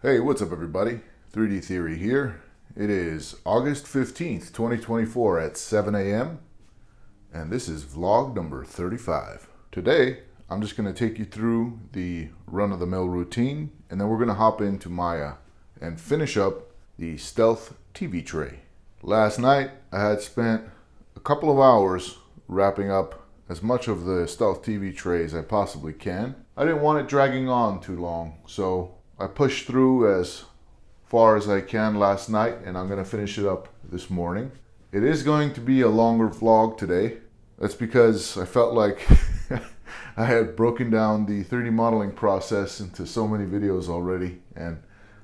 Hey, what's up everybody? 3D Theory here. It is August 15th, 2024 at 7 a.m. and this is vlog number 35. Today, I'm just going to take you through the run-of-the-mill routine and then we're going to hop into Maya and finish up the Stealth TV tray. Last night, I had spent a couple of hours wrapping up as much of the Stealth TV tray as I possibly can. I didn't want it dragging on too long, so I pushed through as far as I can last night and I'm going to finish it up this morning. It is going to be a longer vlog today. That's because I felt like I had broken down the 3D modeling process into so many videos already and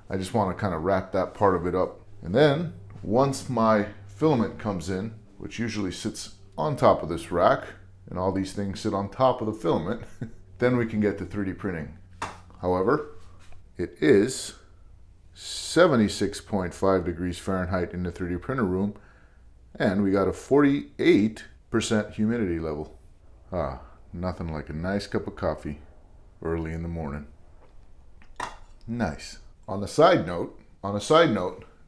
I just want to kind of wrap that part of it up. And then once my filament comes in, which usually sits on top of this rack, and all these things sit on top of the filament, then we can get to 3D printing. However, it is 76.5 degrees Fahrenheit in the 3D printer room, and we got a 48% humidity level. Nothing like a nice cup of coffee early in the morning. Nice. On a side note,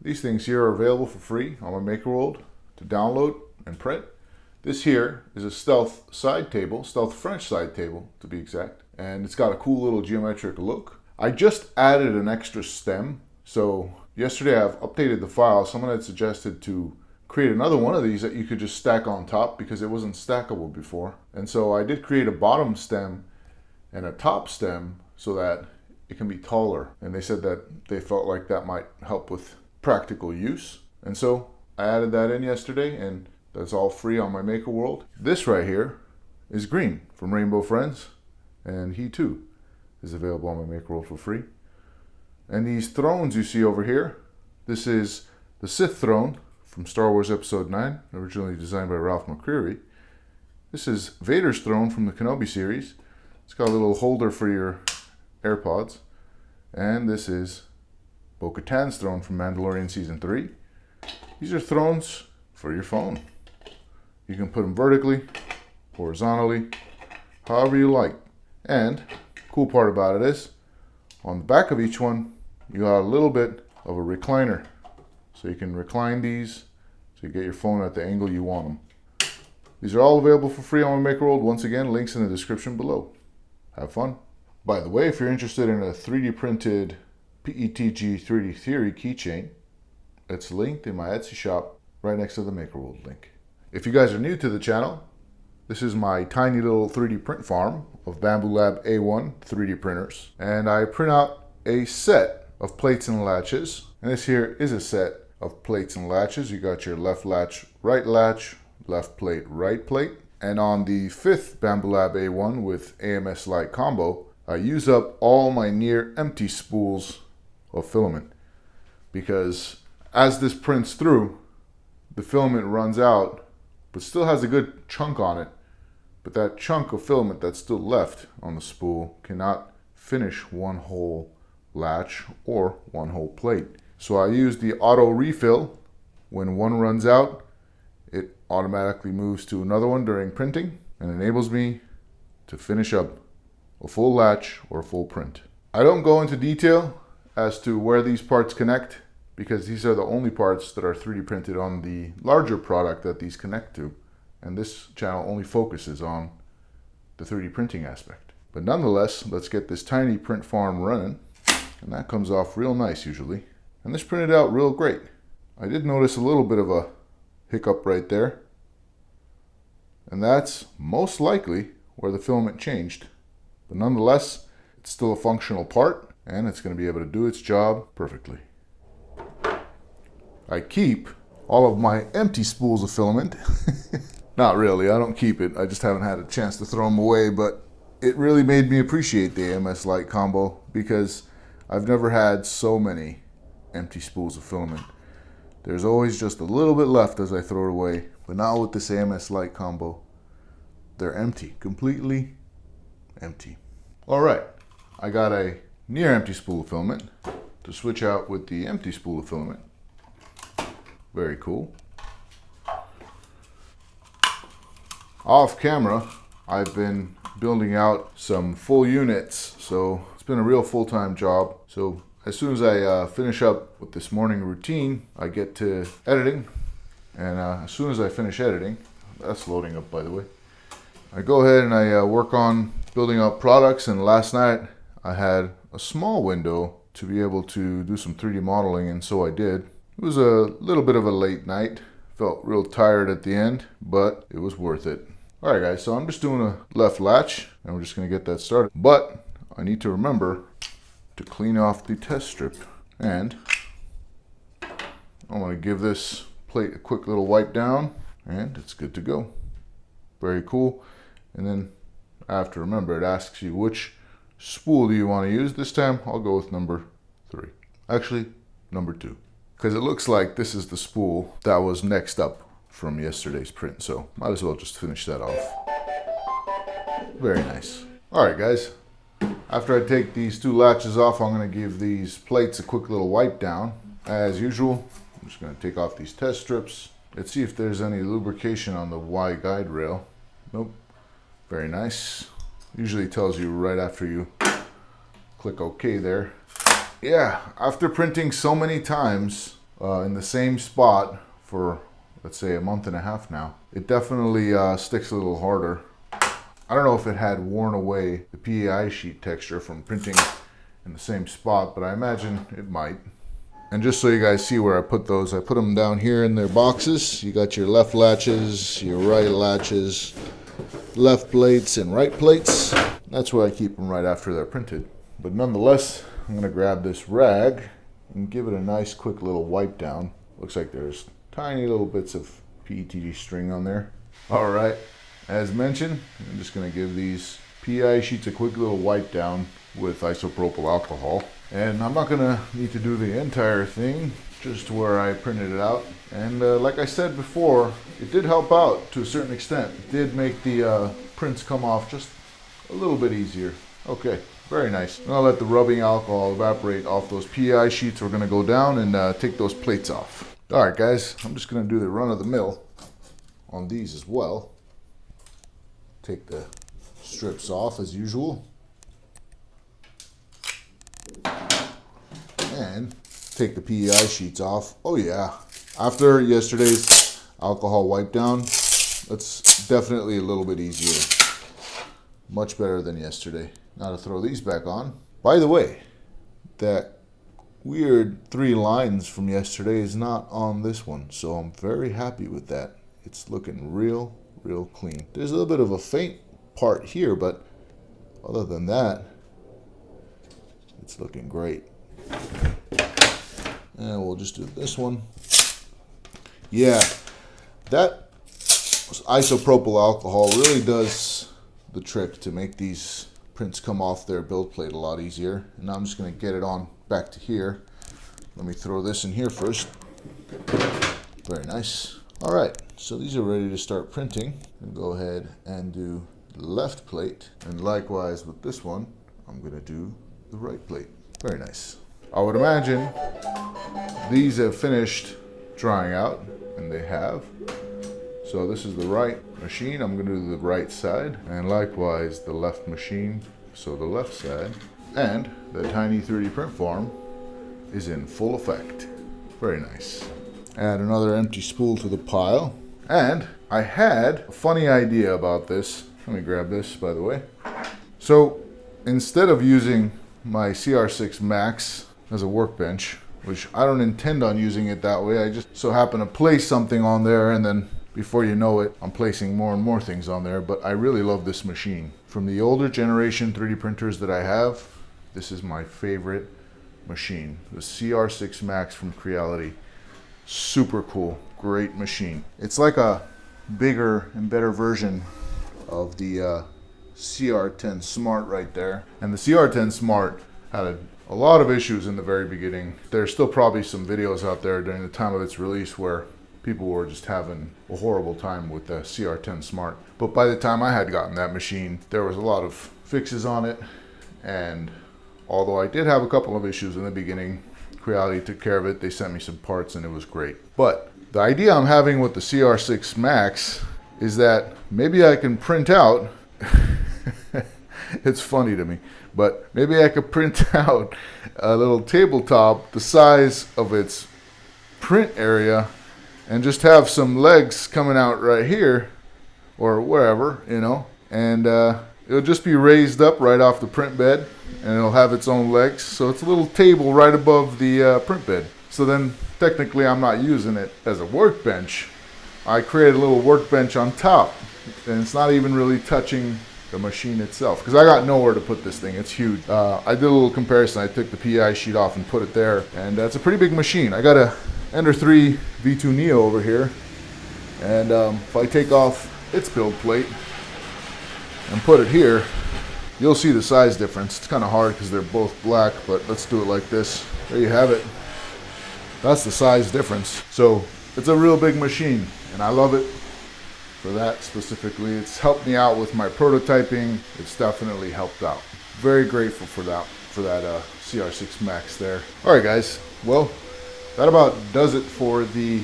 these things here are available for free on my Maker World to download and print. This here is a Stealth side table, Stealth French side table to be exact, and it's got a cool little geometric look. I just added an extra stem. So yesterday I've updated the file. Someone had suggested to create another one of these that you could just stack on top because it wasn't stackable before. And so I did create a bottom stem and a top stem so that it can be taller. And they said that they felt like that might help with practical use. And so I added that in yesterday and that's all free on my Maker World. This right here is Green from Rainbow Friends, and he too is available on my Maker World for free. And these thrones you see over here, this is the Sith throne from Star Wars Episode 9, originally designed by Ralph McCreary. This is Vader's throne from the Kenobi series. It's got a little holder for your AirPods. And this is Bo-Katan's throne from Mandalorian Season 3. These are thrones for your phone. You can put them vertically, horizontally, however you like. And cool part about it is, on the back of each one, you got a little bit of a recliner. So you can recline these so you get your phone at the angle you want them. These are all available for free on my Maker World. Once again, links in the description below. Have fun. By the way, if you're interested in a 3D printed PETG 3D Theory keychain, it's linked in my Etsy shop right next to the Maker World link. If you guys are new to the channel, this is my tiny little 3D print farm of Bambu Lab A1 3D printers. And I print out a set of plates and latches. And this here is a set of plates and latches. You got your left latch, left plate, right plate. And on the 5th Bambu Lab A1 with AMS Lite combo, I use up all my near empty spools of filament. Because as this prints through, the filament runs out, but still has a good chunk on it. But that chunk of filament that's still left on the spool cannot finish one whole latch or one whole plate. So I use the auto refill. When one runs out, it automatically moves to another one during printing and enables me to finish up a full latch or a full print. I don't go into detail as to where these parts connect because these are the only parts that are 3D printed on the larger product that these connect to. And this channel only focuses on the 3D printing aspect. But nonetheless, let's get this tiny print farm running. And that comes off real nice usually. And this printed out real great. I did notice a little bit of a hiccup right there. And that's most likely where the filament changed. But nonetheless, it's still a functional part and it's going to be able to do its job perfectly. I keep all of my empty spools of filament. Not really, I don't keep it. I just haven't had a chance to throw them away, but it really made me appreciate the AMS Lite combo because I've never had so many empty spools of filament. There's always just a little bit left as I throw it away, but now with this AMS Lite combo, they're empty, completely empty. All right, I got a near empty spool of filament to switch out with the empty spool of filament. Very cool. Off camera, I've been building out some full units, so it's been a real full-time job. So as soon as I finish up with this morning routine, I get to editing. And as soon as I finish editing, that's loading up by the way, I go ahead and I work on building up products. And last night I had a small window to be able to do some 3D modeling, and so I did. It was a little bit of a late night. Felt real tired at the end, but it was worth it. Alright guys, so I'm just doing a left latch and we're just going to get that started. But I need to remember to clean off the test strip. And I want to give this plate a quick little wipe down and it's good to go. Very cool. And then I have to remember, it asks you which spool do you want to use. This time I'll go with number 3. Actually, number 2. Because it looks like this is the spool that was next up from yesterday's print. So might as well just finish that off. Very nice. Alright guys, after I take these 2 latches off, I'm going to give these plates a quick little wipe down. As usual, I'm just going to take off these test strips. Let's see if there's any lubrication on the Y guide rail. Nope. Very nice. Usually tells you right after you click OK there. Yeah, after printing so many times in the same spot for, let's say, a month and a half now, it definitely sticks a little harder. I don't know if it had worn away the PEI sheet texture from printing in the same spot, but I imagine it might. And just so you guys see where I put those, I put them down here in their boxes. You got your left latches, your right latches, left plates and right plates. That's where I keep them right after they're printed. But nonetheless, I'm going to grab this rag and give it a nice quick little wipe down. Looks like there's tiny little bits of PETG string on there. Alright, as mentioned, I'm just going to give these PEI sheets a quick little wipe down with isopropyl alcohol. And I'm not going to need to do the entire thing, just where I printed it out. And like I said before, it did help out to a certain extent. It did make the prints come off just a little bit easier. Okay. Very nice. I'll let the rubbing alcohol evaporate off those PEI sheets. We're going to go down and take those plates off. Alright guys, I'm just going to do the run of the mill on these as well. Take the strips off as usual. And take the PEI sheets off. Oh yeah, after yesterday's alcohol wipe down, that's definitely a little bit easier. Much better than yesterday. Now to throw these back on. By the way, that weird 3 lines from yesterday is not on this one, so I'm very happy with that. It's looking real clean. There's a little bit of a faint part here, but other than that, it's looking great. And we'll just do this one. Yeah, that isopropyl alcohol really does the trick to make these prints come off their build plate a lot easier. And now I'm just going to get it on back to here. Let me throw this in here first. Very nice. Alright, so these are ready to start printing. And go ahead and do the left plate. And likewise with this one, I'm going to do the right plate. Very nice. I would imagine these have finished drying out, and they have. So this is the right machine. I'm going to do the right side, and likewise the left machine, so the left side. And the tiny 3D print farm is in full effect. Very nice. Add another empty spool to the pile. And I had a funny idea about this. Let me grab this, by the way. So instead of using my CR-6 Max as a workbench, which I don't intend on using it that way, I just so happen to place something on there, and then before you know it, I'm placing more and more things on there. But I really love this machine. From the older generation 3D printers that I have, this is my favorite machine. The CR-6 Max from Creality. Super cool, great machine. It's like a bigger and better version of the CR-10 Smart right there. And the CR-10 Smart had a lot of issues in the very beginning. There's still probably some videos out there during the time of its release where people were just having a horrible time with the CR-10 Smart. But by the time I had gotten that machine, there was a lot of fixes on it. And although I did have a couple of issues in the beginning, Creality took care of it. They sent me some parts and it was great. But the idea I'm having with the CR-6 Max is that maybe I can print out It's funny to me. But maybe I could print out a little tabletop the size of its print area and just have some legs coming out right here or wherever, you know, and it'll just be raised up right off the print bed, and it'll have its own legs. So it's a little table right above the print bed. So then technically I'm not using it as a workbench. I created a little workbench on top, and it's not even really touching the machine itself, because I got nowhere to put this thing. It's huge. I did a little comparison. I took the PI sheet off and put it there, and it's a pretty big machine. I got a Ender 3 V2 Neo over here, and if I take off its build plate and put it here, you'll see the size difference. It's kind of hard because they're both black, but let's do it like this. There you have it. That's the size difference. So it's a real big machine, and I love it for that specifically. It's helped me out with my prototyping. It's definitely helped out. Very grateful for that CR-6 Max there. All right, guys. Well, that about does it for the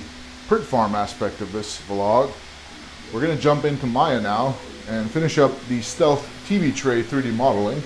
print farm aspect of this vlog. We're going to jump into Maya now and finish up the Stealth TV tray 3D modeling.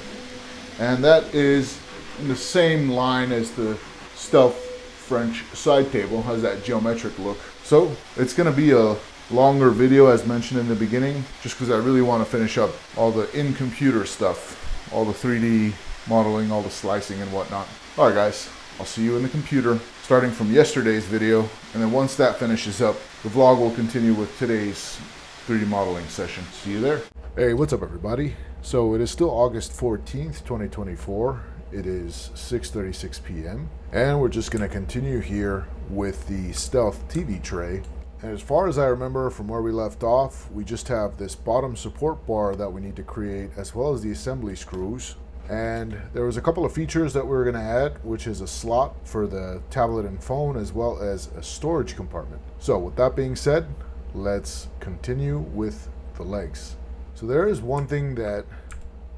And that is in the same line as the Stealth French side table. Has that geometric look. So it's going to be a longer video, as mentioned in the beginning, just because I really want to finish up all the in-computer stuff, all the 3D modeling, all the slicing and whatnot. All right, guys. I'll see you in the computer starting from yesterday's video, and then once that finishes up, the vlog will continue with today's 3D modeling session. See you there. Hey, what's up everybody? So it is still August 14th, 2024. It is 6:36 p.m. and we're just going to continue here with the Stealth TV tray. And as far as I remember from where we left off, we just have this bottom support bar that we need to create, as well as the assembly screws. And there was a couple of features that we were going to add, which is a slot for the tablet and phone, as well as a storage compartment. So with that being said, let's continue with the legs. So there is one thing that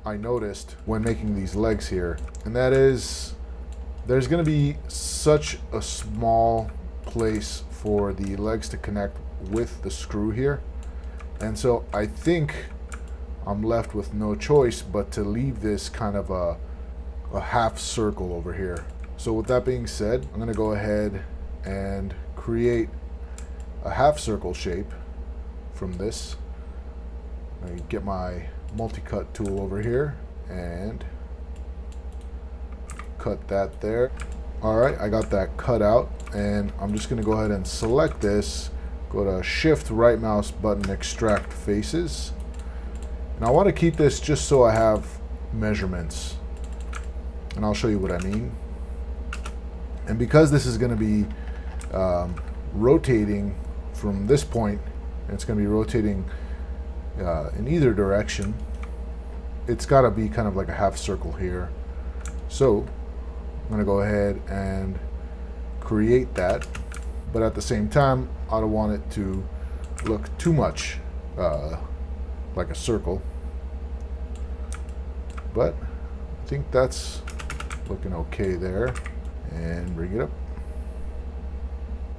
I noticed when making these legs here, and that is there's going to be such a small place for the legs to connect with the screw here. And so I think I'm left with no choice but to leave this kind of a half circle over here. So with that being said, I'm going to go ahead and create a half circle shape from this. I get my multi-cut tool over here and cut that there. All right, I got that cut out, and I'm just going to go ahead and select this, go to Shift right mouse button, extract faces. And I want to keep this just so I have measurements, and I'll show you what I mean. And because this is going to be rotating from this point, and it's going to be rotating in either direction, it's got to be kind of like a half circle here. So I'm going to go ahead and create that, but at the same time I don't want it to look too much like a circle, but I think that's looking okay there. And bring it up.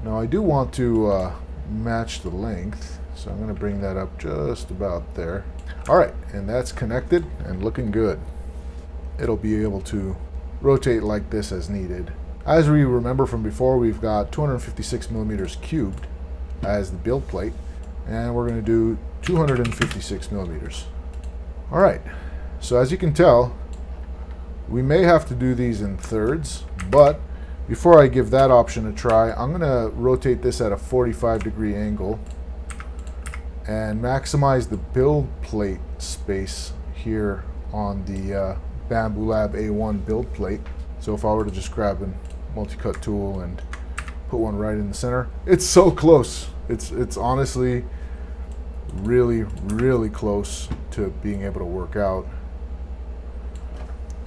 Now I do want to match the length, so I'm going to bring that up just about there. Alright, and that's connected and looking good. It'll be able to rotate like this as needed. As we remember from before, we've got 256 millimeters cubed as the build plate, and we're going to do 256 millimeters. All right, so as you can tell, we may have to do these in thirds, but before I give that option a try, I'm going to rotate this at a 45-degree angle and maximize the build plate space here on the Bambu Lab A1 build plate. So if I were to just grab a multi-cut tool and put one right in the center, it's so close. It's honestly really close to being able to work out.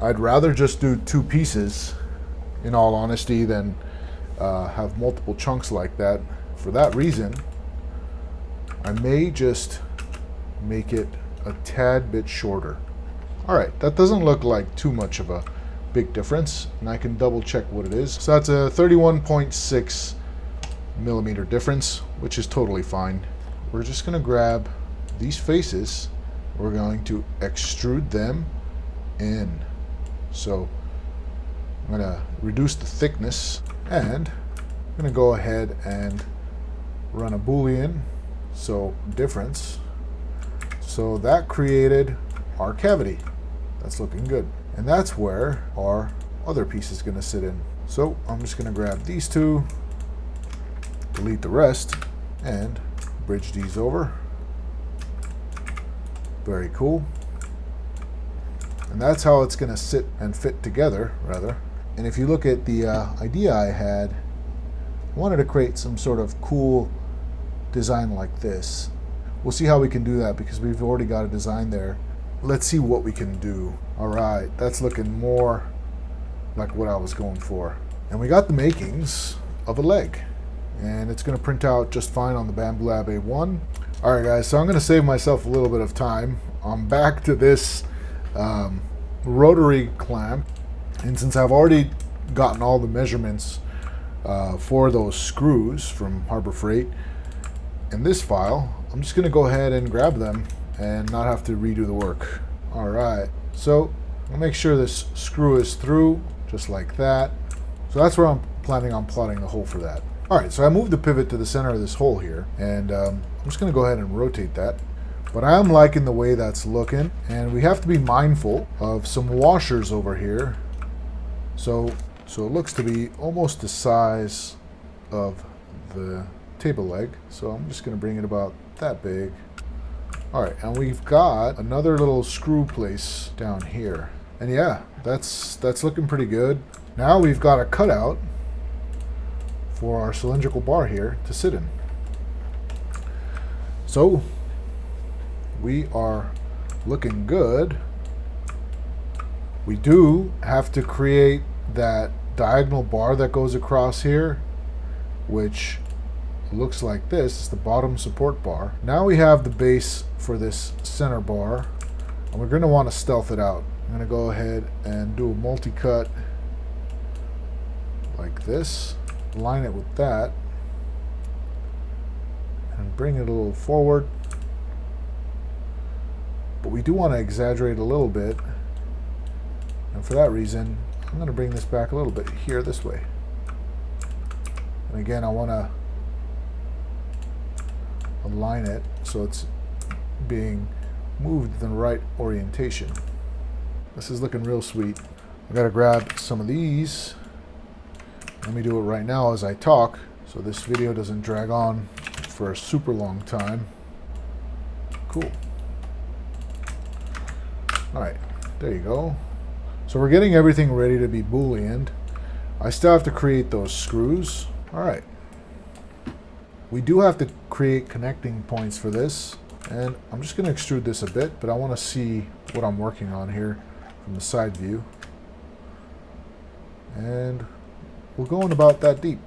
I'd rather just do two pieces, in all honesty, than have multiple chunks like that. For that reason, I may just make it a tad bit shorter. Alright, that doesn't look like too much of a big difference, and I can double check what it is. So that's a 31.6 millimeter difference, which is totally fine. We're just going to grab these faces, we're going to extrude them in. So I'm going to reduce the thickness, and I'm going to go ahead and run a Boolean, so difference. So that created our cavity. That's looking good. And that's where our other piece is going to sit in. So I'm just going to grab these two, delete the rest, and bridge these over. Very cool. And that's how it's going to sit and fit together, rather. And if you look at the idea I had, I wanted to create some sort of cool design like this. We'll see how we can do that because we've already got a design there. Let's see what we can do. All right, that's looking more like what I was going for. And we got the makings of a leg, and it's going to print out just fine on the Bambu Lab A1. All right, guys, so I'm going to save myself a little bit of time. I'm back to this rotary clamp, and since I've already gotten all the measurements for those screws from Harbor Freight in this file, I'm just going to go ahead and grab them and not have to redo the work. All right, so I'll make sure this screw is through just like that. So that's where I'm planning on plotting the hole for that. All right, so I moved the pivot to the center of this hole here, and I'm just going to go ahead and rotate that. But I am liking the way that's looking, and we have to be mindful of some washers over here. So it looks to be almost the size of the table leg. So I'm just going to bring it about that big. All right, and we've got another little screw place down here. And yeah, that's looking pretty good. Now we've got a cutout for our cylindrical bar here to sit in. So we are looking good. We do have to create that diagonal bar that goes across here, which looks like this. It's the bottom support bar. Now we have the base for this center bar, and we're going to want to stealth it out. I'm going to go ahead and do a multi-cut like this, line it with that, and bring it a little forward. But we do want to exaggerate a little bit, and for that reason I'm going to bring this back a little bit here this way. And again, I want to align it so it's being moved in the right orientation. This is looking real sweet. I got to grab some of these. Let me do it right now as I talk so this video doesn't drag on for a super long time. Cool. Alright, there you go. So we're getting everything ready to be Booleaned. I still have to create those screws. Alright. We do have to create connecting points for this, and I'm just going to extrude this a bit, but I want to see what I'm working on here from the side view. And we're going about that deep.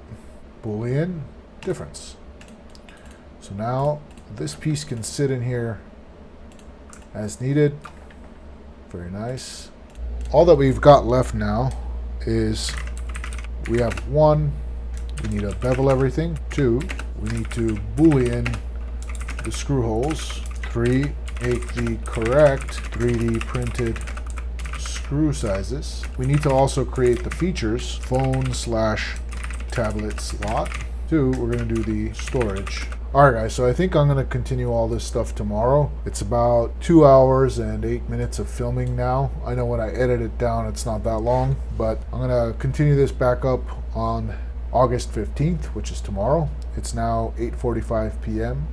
Boolean difference. So now this piece can sit in here as needed. Very nice. All that we've got left now is we have 1, we need to bevel everything. 2, we need to Boolean the screw holes. 3, make the correct 3D printed screw sizes. We need to also create the features, phone/tablet slot. 2, we're going to do the storage. Alright guys, so I think I'm going to continue all this stuff tomorrow. It's about 2 hours and 8 minutes of filming now. I know when I edit it down it's not that long, but I'm going to continue this back up on August 15th, which is tomorrow. It's now 8:45 p.m.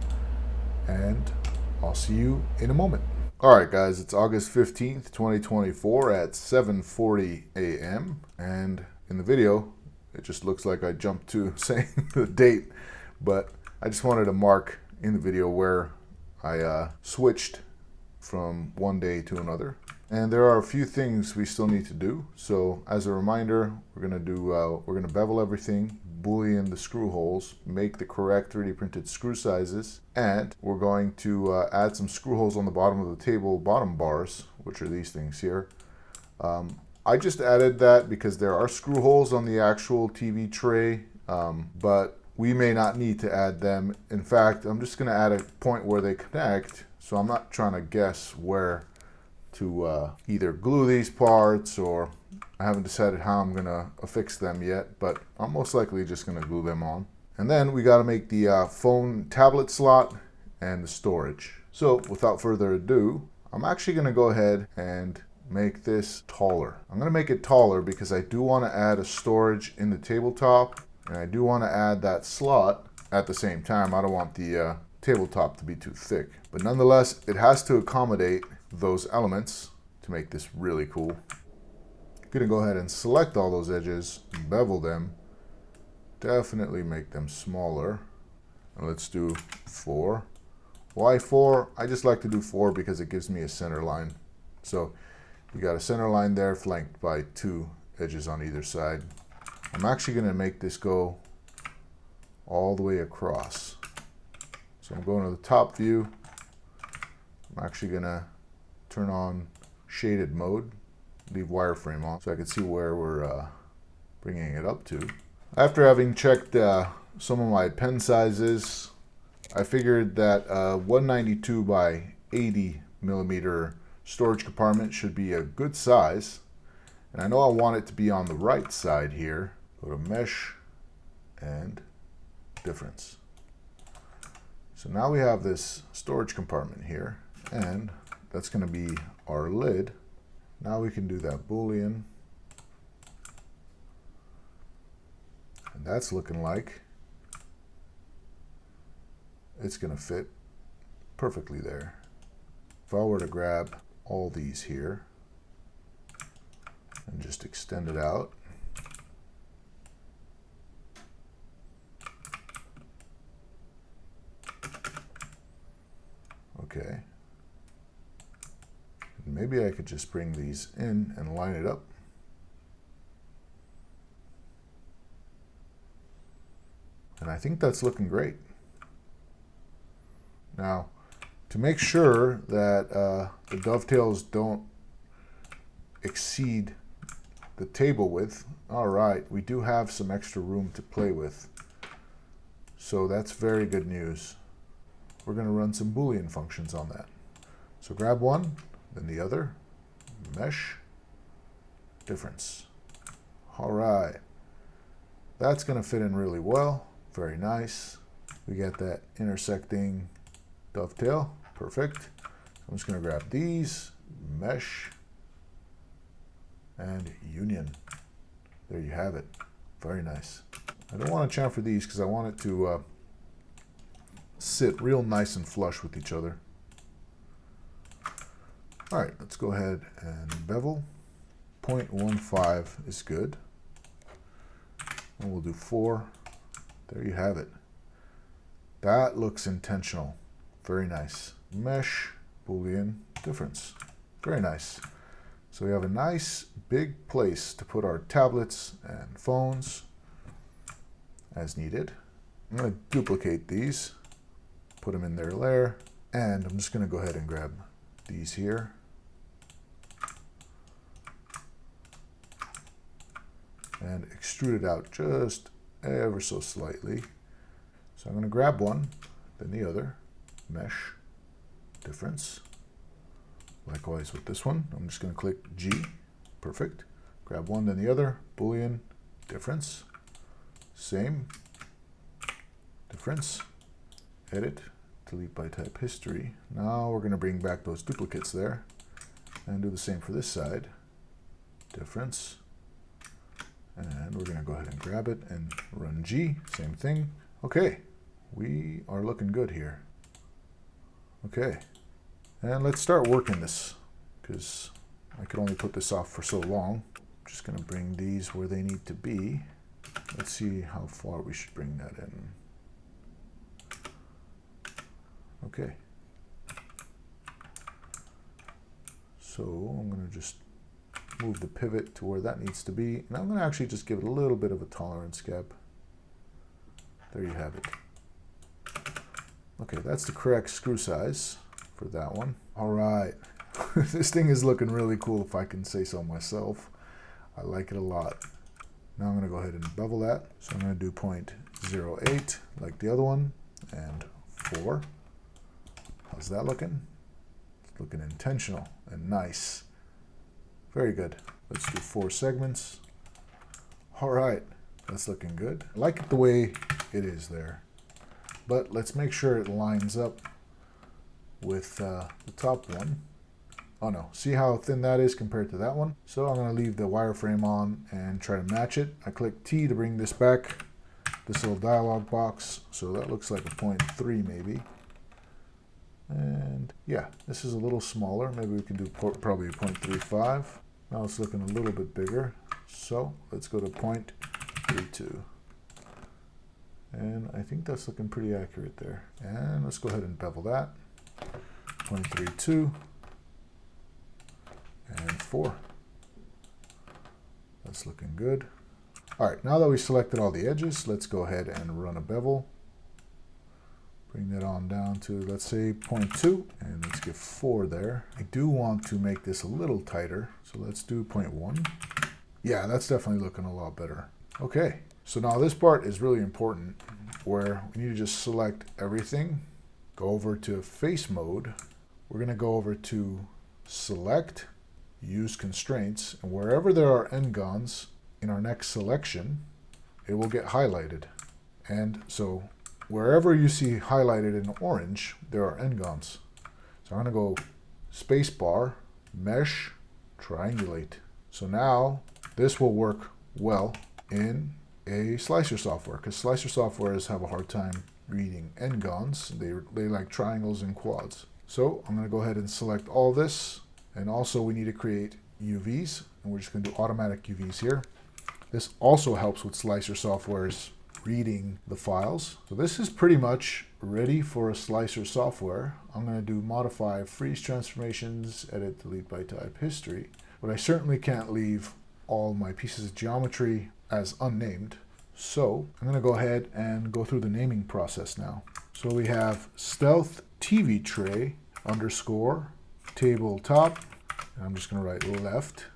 and I'll see you in a moment. Alright guys, it's August 15th, 2024 at 7:40 a.m. and in the video it just looks like I jumped to saying the date, but I just wanted to mark in the video where I switched from one day to another. And there are a few things we still need to do. So as a reminder, we're gonna bevel everything, Boolean the screw holes, make the correct 3D printed screw sizes, and we're going to add some screw holes on the bottom of the table bottom bars, which are these things here. I just added that because there are screw holes on the actual TV tray, but we may not need to add them. In fact, I'm just going to add a point where they connect, so I'm not trying to guess where to either glue these parts, or I haven't decided how I'm gonna affix them yet, but I'm most likely just gonna glue them on. And then we gotta make the phone tablet slot and the storage. So without further ado, I'm actually gonna go ahead and make this taller. I'm gonna make it taller because I do wanna add a storage in the tabletop, and I do wanna add that slot at the same time. I don't want the tabletop to be too thick, but nonetheless, it has to accommodate those elements to make this really cool. I'm gonna go ahead and select all those edges, bevel them, definitely make them smaller, and let's do 4. Why 4? I just like to do 4 because it gives me a center line. So you got a center line there flanked by 2 edges on either side. I'm actually gonna make this go all the way across. So I'm going to the top view. I'm actually gonna turn on shaded mode, leave wireframe on so I can see where we're bringing it up to. After having checked some of my pen sizes, I figured that 192 by 80 millimeter storage compartment should be a good size. And I know I want it to be on the right side here. Go to mesh and difference. So now we have this storage compartment here, and that's going to be our lid. Now we can do that Boolean, and that's looking like it's going to fit perfectly there. If I were to grab all these here and just extend it out, okay. Maybe I could just bring these in and line it up. And I think that's looking great. Now, to make sure that the dovetails don't exceed the table width, all right, we do have some extra room to play with. So that's very good news. We're going to run some Boolean functions on that. So grab one, then the other, mesh, difference. All right, that's going to fit in really well. Very nice. We get that intersecting dovetail, perfect. I'm just going to grab these, mesh, and union. There you have it. Very nice. I don't want to chamfer these because I want it to sit real nice and flush with each other. All right, let's go ahead and bevel. 0.15 is good. And we'll do 4. There you have it. That looks intentional. Very nice. Mesh, Boolean, difference. Very nice. So we have a nice big place to put our tablets and phones as needed. I'm going to duplicate these, put them in their layer, and I'm just going to go ahead and grab these here. And extrude it out just ever so slightly. So I'm going to grab one, then the other, mesh, difference. Likewise with this one, I'm just going to click G, perfect. Grab one, then the other, Boolean, difference. Same, difference, edit, delete by type history. Now we're going to bring back those duplicates there and do the same for this side, difference. And we're going to go ahead and grab it and run G, same thing. Okay, we are looking good here. Okay, and let's start working this because I could only put this off for so long. I'm just going to bring these where they need to be. Let's see how far we should bring that in. Okay. So I'm going to just move the pivot to where that needs to be. And I'm going to actually just give it a little bit of a tolerance gap. There you have it. Okay, that's the correct screw size for that one. All right. This thing is looking really cool, if I can say so myself. I like it a lot. Now I'm going to go ahead and bevel that. So I'm going to do 0.08 like the other one and 4. How's that looking? Looking intentional and nice. Very good. Let's do 4 segments. All right, that's looking good. I like it the way it is there. But let's make sure it lines up with the top one. Oh no, see how thin that is compared to that one? So I'm gonna leave the wireframe on and try to match it. I click T to bring this back, this little dialog box. So that looks like a 0.3 maybe. And yeah, this is a little smaller. Maybe we can do probably a 0.35. Now it's looking a little bit bigger. So let's go to 0.32. And I think that's looking pretty accurate there. And let's go ahead and bevel that. 0.32. And 4. That's looking good. All right, now that we selected all the edges, let's go ahead and run a bevel. Bring that on down to, let's say, 0.2, and let's give 4 there. I do want to make this a little tighter, so let's do 0.1. Yeah, that's definitely looking a lot better. Okay, so now this part is really important, where we need to just select everything, go over to face mode. We're gonna go over to select, use constraints, and wherever there are n-gons in our next selection, it will get highlighted. And so wherever you see highlighted in orange, there are n-gons. So I'm gonna go spacebar, mesh, triangulate. So now this will work well in a slicer software, because slicer softwares have a hard time reading n-gons. They like triangles and quads. So I'm gonna go ahead and select all this. And also we need to create UVs, and we're just going to do automatic UVs here. This also helps with slicer software's reading the files. So this is pretty much ready for a slicer software. I'm going to do modify, freeze transformations, edit, delete by type, history. But I certainly can't leave all my pieces of geometry as unnamed. So I'm going to go ahead and go through the naming process now. So we have stealth TV tray underscore tabletop, and I'm just going to write left.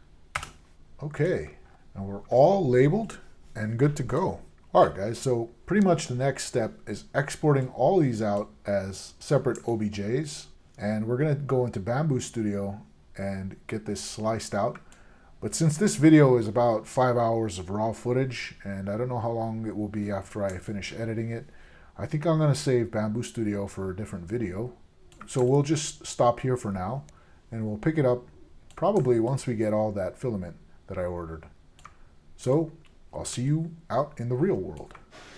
Okay, and we're all labeled and good to go. All right, guys, so pretty much the next step is exporting all these out as separate OBJs, and we're going to go into Bambu Studio and get this sliced out. But since this video is about 5 hours of raw footage, and I don't know how long it will be after I finish editing it, I think I'm going to save Bambu Studio for a different video. So we'll just stop here for now, and we'll pick it up probably once we get all that filament that I ordered. So I'll see you out in the real world.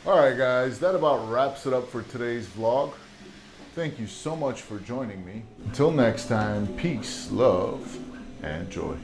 All right, guys, that about wraps it up for today's vlog. Thank you so much for joining me. Until next time, peace, love, and joy.